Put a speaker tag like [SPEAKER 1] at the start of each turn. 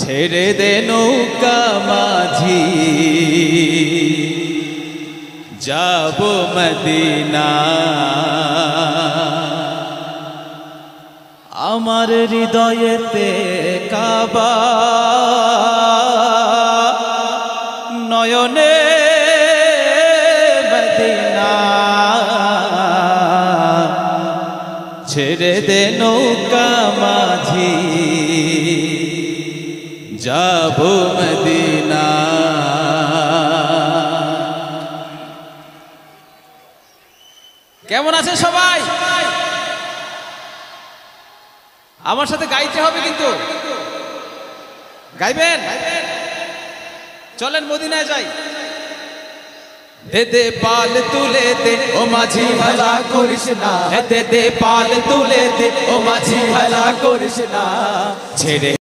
[SPEAKER 1] ছেড়ে দে নৌকা মাঝি যাব মদিনা আমার হৃদয়েতে কাবা নয়নে মদিনা ছেড়ে দে নৌকা মাঝি যাব মদিনা। কেমন আছে সবাই? আমার সাথে গাইতে হবে কিন্তু, গাইবেন? চলেন মদিনায় যাই। দে দে পাল তুলে দে ও মাঝি হেলা করিস না, দে দে পাল তুলে দে ও মাঝি হেলা করিস না, ছেড়ে